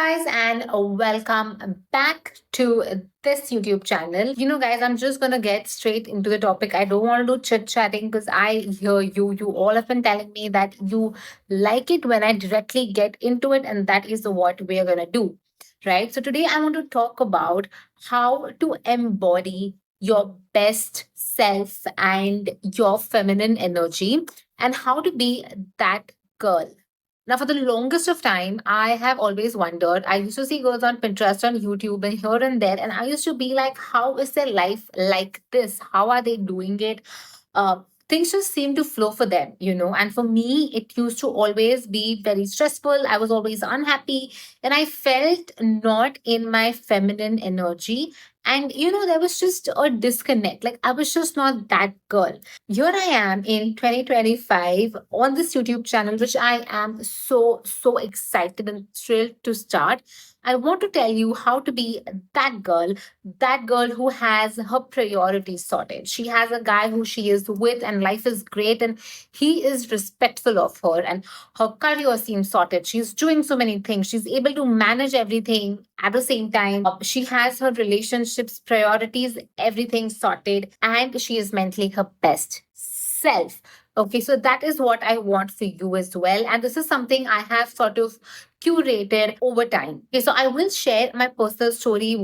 guys, and welcome back to this YouTube channel. Guys, I'm just gonna get straight into the topic. I don't want to do chit chatting because I hear you. You all have been telling me that you like it when I directly get into it, and that is what we are gonna do. Right? So, today I want to talk about how to embody your best self and your feminine energy, and how to be that girl. Now, for the longest of time, I have always wondered. I used to see girls on Pinterest, on YouTube, and here and there, and I used to be like, how is their life like this? How are they doing it? Things just seem to flow for them. And for me, it used to always be very stressful. I was always unhappy, and I felt not in my feminine energy. And there was just a disconnect. Like, I was just not that girl. Here I am in 2025 on this YouTube channel, which I am so excited and thrilled to start. I want to tell you how to be that girl who has her priorities sorted. She has a guy who she is with, and life is great, and he is respectful of her, and her career seems sorted. She's doing so many things. She's able to manage everything at the same time. She has her relationships, priorities, everything sorted, and she is mentally her best self. Okay, so that is what I want for you as well. And this is something I have sort of curated over time. Okay, so I will share my personal story,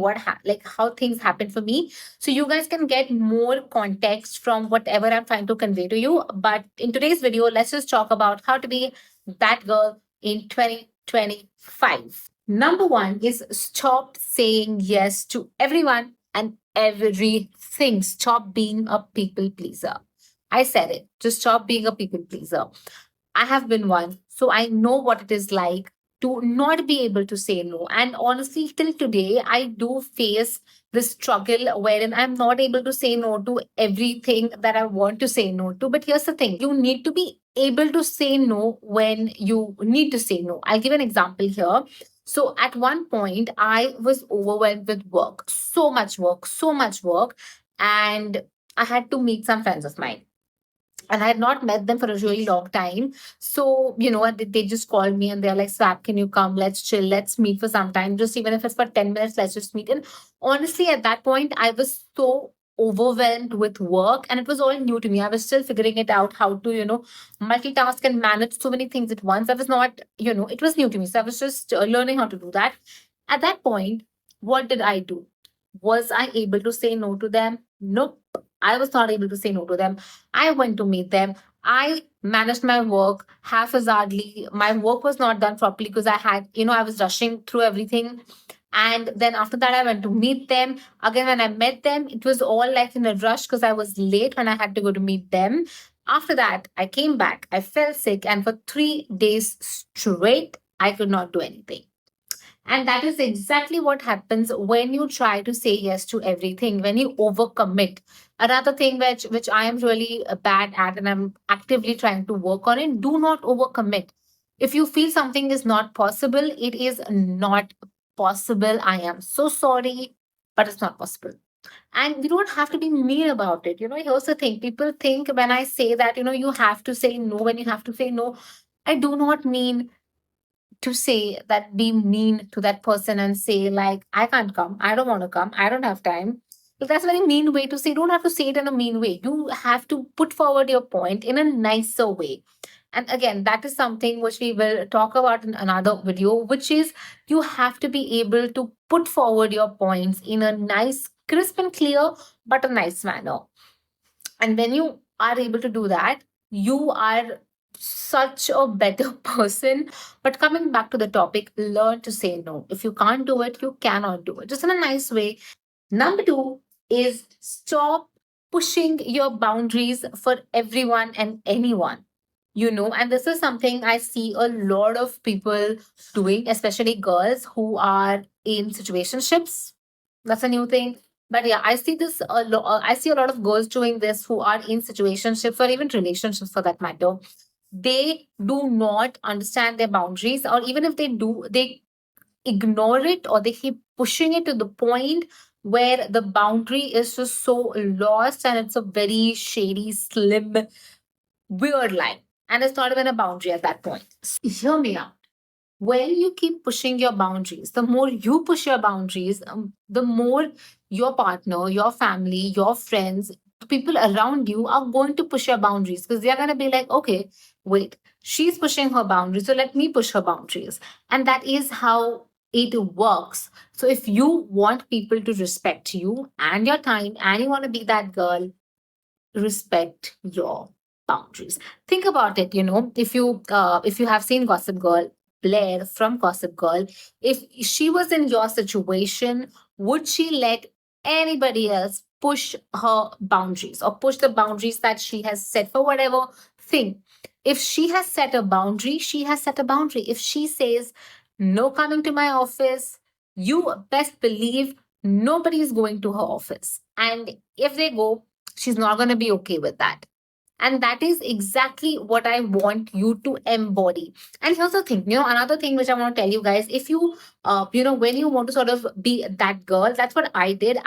like how things happen for me, so you guys can get more context from whatever I'm trying to convey to you. But in today's video, let's just talk about how to be that girl in 2025. Number one is stop saying yes to everyone and everything. Stop being a people pleaser. I said it. Just stop being a people pleaser. I have been one, so I know what it is like to not be able to say no. And honestly, till today, I do face this struggle wherein I'm not able to say no to everything that I want to say no to. But here's the thing, you need to be able to say no when you need to say no. I'll give an example here. So at one point, I was overwhelmed with work, so much work, and I had to meet some friends of mine, and I had not met them for a really long time. So, they just called me and they're like, Swap, can you come? Let's chill. Let's meet for some time. Just even if it's for 10 minutes, let's just meet. And honestly, at that point, I was so overwhelmed with work, and it was all new to me. I was still figuring it out how to, multitask and manage so many things at once. I was not, it was new to me. So I was just learning how to do that. At that point, what did I do? Was I able to say no to them? Nope. I was not able to say no to them. I went to meet them. I managed my work haphazardly. My work was not done properly because I was rushing through everything. And then after that, I went to meet them. Again, when I met them, it was all like in a rush because I was late when I had to go to meet them. After that, I came back. I fell sick. And for 3 days straight, I could not do anything. And that is exactly what happens when you try to say yes to everything, when you overcommit. Another thing which I am really bad at, and I'm actively trying to work on it, do not overcommit. If you feel something is not possible, it is not possible. I am so sorry, but it's not possible. And we don't have to be mean about it. Here's the thing, people think when I say that, you have to say no when you have to say no. I do not mean to say that, be mean to that person and say like, I can't come, I don't want to come, I don't have time. But that's a very mean way to say. You don't have to say it in a mean way. You have to put forward your point in a nicer way. And again, that is something which we will talk about in another video, which is you have to be able to put forward your points in a nice, crisp and clear, but a nice manner. And when you are able to do that, you are such a better person. But coming back to the topic, learn to say no. If you can't do it, you cannot do it. Just in a nice way. Number two is stop pushing your boundaries for everyone and anyone. And this is something I see a lot of people doing, especially girls who are in situationships. That's a new thing. But yeah, I see this a lot. I see a lot of girls doing this who are in situationships or even relationships for that matter. They do not understand their boundaries, or even if they do, they ignore it, or they keep pushing it to the point where the boundary is just so lost, and it's a very shady, slim, weird line. And it's not even a boundary at that point. Hear me out. when you keep pushing your boundaries, the more you push your boundaries, the more your partner, your family, your friends, the people around you are going to push your boundaries because they're going to be like, okay, wait, she's pushing her boundaries, so let me push her boundaries. And that is how it works. So if you want people to respect you and your time and you want to be that girl, respect your boundaries. Think about it. If you have seen Gossip Girl, Blair from Gossip Girl, if she was in your situation, would she let anybody else push her boundaries or push the boundaries that she has set for whatever thing? If she has set a boundary, she has set a boundary. If she says no coming to my office, you best believe nobody is going to her office. And if they go, she's not going to be okay with that. And that is exactly what I want you to embody. And here's the thing, another thing which I want to tell you guys, if you when you want to sort of be that girl, that's what I did.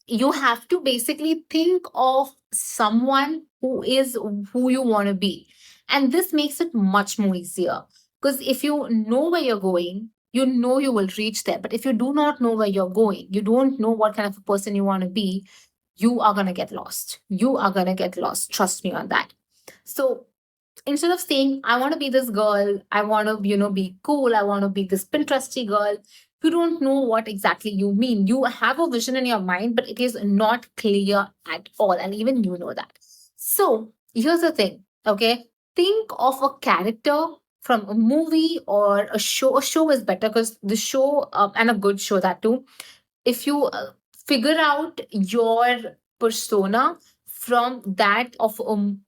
You have to basically think of someone who is who you want to be. And this makes it much more easier, because if you know where you're going, you know you will reach there. But if you do not know where you're going, you don't know what kind of a person you want to be, you are going to get lost. You are going to get lost. Trust me on that. So instead of saying, I want to be this girl, I want to, be cool, I want to be this Pinteresty girl, you don't know what exactly you mean. You have a vision in your mind, but it is not clear at all. And even you know that. So here's the thing, okay? Think of a character from a movie or a show. A show is better because the show, and a good show that too, if you figure out your persona from that of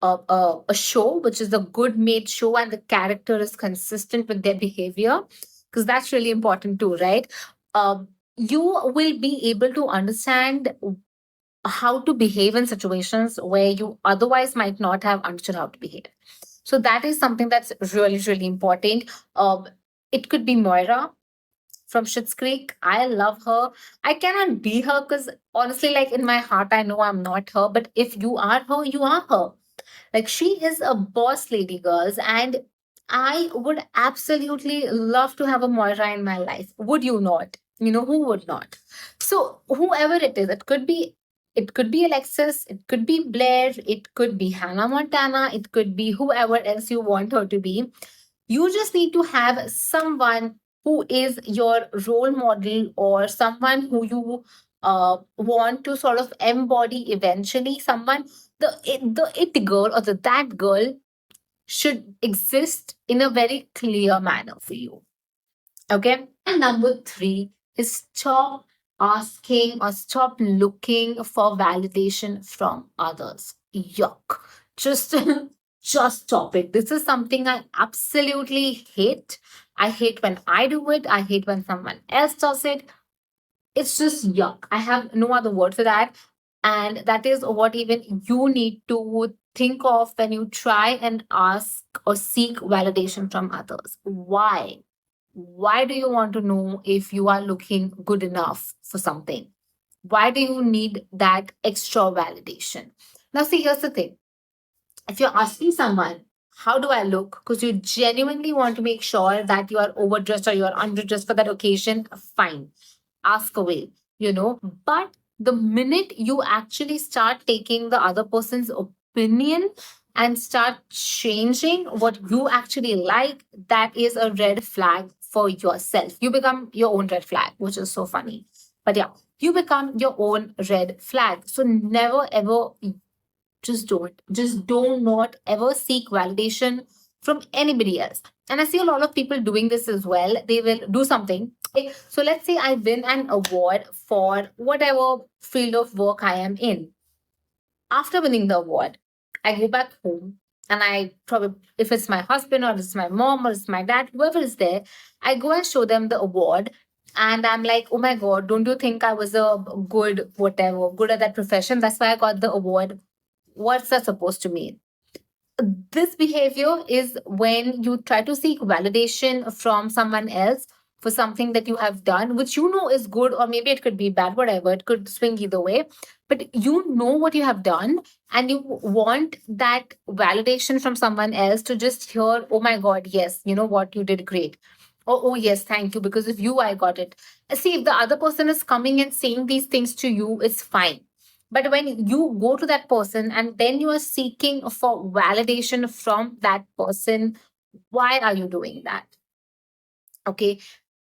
a show, which is a good made show, and the character is consistent with their behavior, because that's really important too, right? You will be able to understand how to behave in situations where you otherwise might not have understood how to behave. So that is something that's really, really important. It could be Moira from Schitt's Creek. I love her. I cannot be her because honestly, like in my heart, I know I'm not her. But if you are her, you are her. Like she is a boss lady, girls, and I would absolutely love to have a Moira in my life. Would you not? Who would not? So whoever it is, it could be Alexis, it could be Blair, it could be Hannah Montana, it could be whoever else you want her to be. You just need to have someone who is your role model, or someone who you want to sort of embody eventually. Someone, the it girl or the that girl should exist in a very clear manner for you. Okay. And number three is stop asking or stop looking for validation from others. Yuck. Just, just stop it. This is something I absolutely hate. I hate when I do it. I hate when someone else does it. It's just yuck. I have no other word for that. And that is what even you need to think of when you try and ask or seek validation from others. Why? Why do you want to know if you are looking good enough for something? Why do you need that extra validation? Now, see, here's the thing. If you're asking someone, how do I look? Because you genuinely want to make sure that you are overdressed or you're underdressed for that occasion, fine, ask away, But the minute you actually start taking the other person's opinion and start changing what you actually like, that is a red flag for yourself. You become your own red flag, which is so funny. But yeah, you become your own red flag. So never ever, just don't. Just do not ever seek validation from anybody else. And I see a lot of people doing this as well. They will do something. Okay, so let's say I win an award for whatever field of work I am in. After winning the award, I go back home and I probably, if it's my husband or it's my mom or it's my dad, whoever is there, I go and show them the award. And I'm like, oh my God, don't you think I was a good, whatever, good at that profession? That's why I got the award. What's that supposed to mean? This behavior is when you try to seek validation from someone else for something that you have done, which you know is good, or maybe it could be bad, whatever, it could swing either way. But you know what you have done, and you want that validation from someone else to just hear, oh my God, yes, you know what, you did great. Oh, yes, thank you. Because of you, I got it. See, if the other person is coming and saying these things to you, it's fine. But when you go to that person and then you are seeking for validation from that person, why are you doing that? Okay.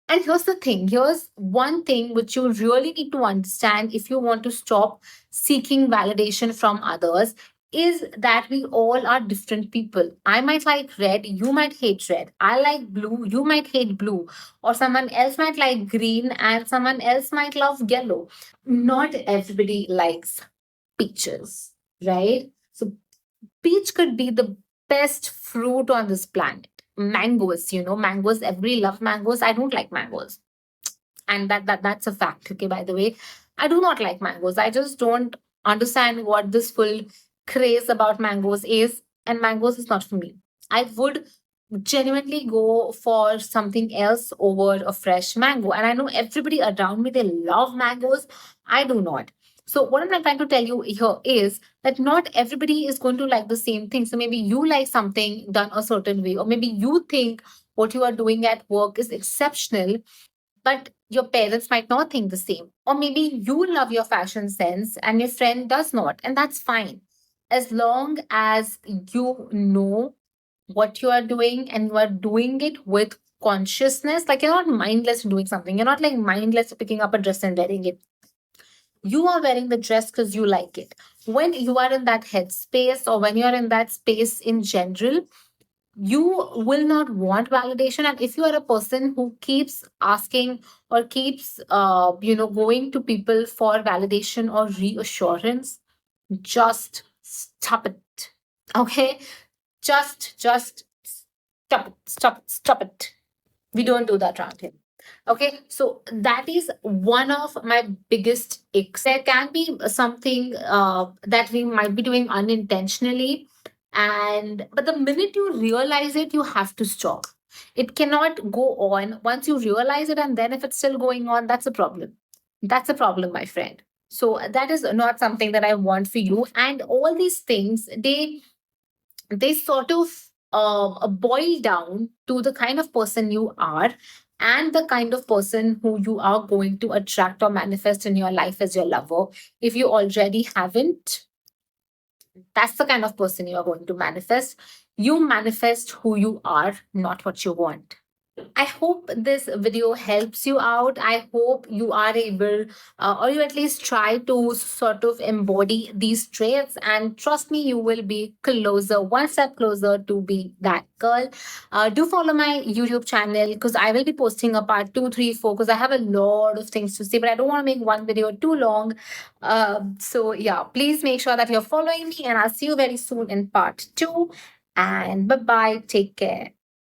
And here's the thing, here's one thing which you really need to understand if you want to stop seeking validation from others, is that we all are different people. I might like red, you might hate red. I like blue, you might hate blue. Or someone else might like green and someone else might love yellow. Not everybody likes peaches, right? So peach could be the best fruit on this planet. Mangoes, mangoes, everybody love mangoes. I don't like mangoes. And that's a fact. Okay, by the way, I do not like mangoes. I just don't understand what this full craze about mangoes is, and mangoes is not for me. I would genuinely go for something else over a fresh mango, and I know everybody around me, they love mangoes. I do not. So what I'm trying to tell you here is that not everybody is going to like the same thing. So maybe you like something done a certain way, or maybe you think what you are doing at work is exceptional, but your parents might not think the same. Or maybe you love your fashion sense and your friend does not, and that's fine. As long as you know what you are doing and you are doing it with consciousness, like you're not mindless doing something, you're not like mindless picking up a dress and wearing it. You are wearing the dress because you like it. When you are in that headspace, or when you are in that space in general, you will not want validation. And if you are a person who keeps asking or keeps going to people for validation or reassurance, just stop it. Okay, just stop it. We don't do that around here. Okay, so that is one of my biggest icks. There can be something that we might be doing unintentionally, and but the minute you realize it, you have to stop. It cannot go on. Once you realize it, and then if it's still going on, that's a problem. That's a problem, my friend. So that is not something that I want for you. And all these things, they sort of boil down to the kind of person you are, and the kind of person who you are going to attract or manifest in your life as your lover. If you already haven't, that's the kind of person you are going to manifest. You manifest who you are, not what you want. I hope this video helps you out. I hope you are able, or you at least try to sort of embody these traits. And trust me, you will be closer, one step closer to be that girl. Do follow my YouTube channel, because I will be posting a part 2, 3, 4, because I have a lot of things to say, but I don't want to make one video too long. So, yeah, please make sure that you're following me, and I'll see you very soon in part 2. And bye bye. Take care.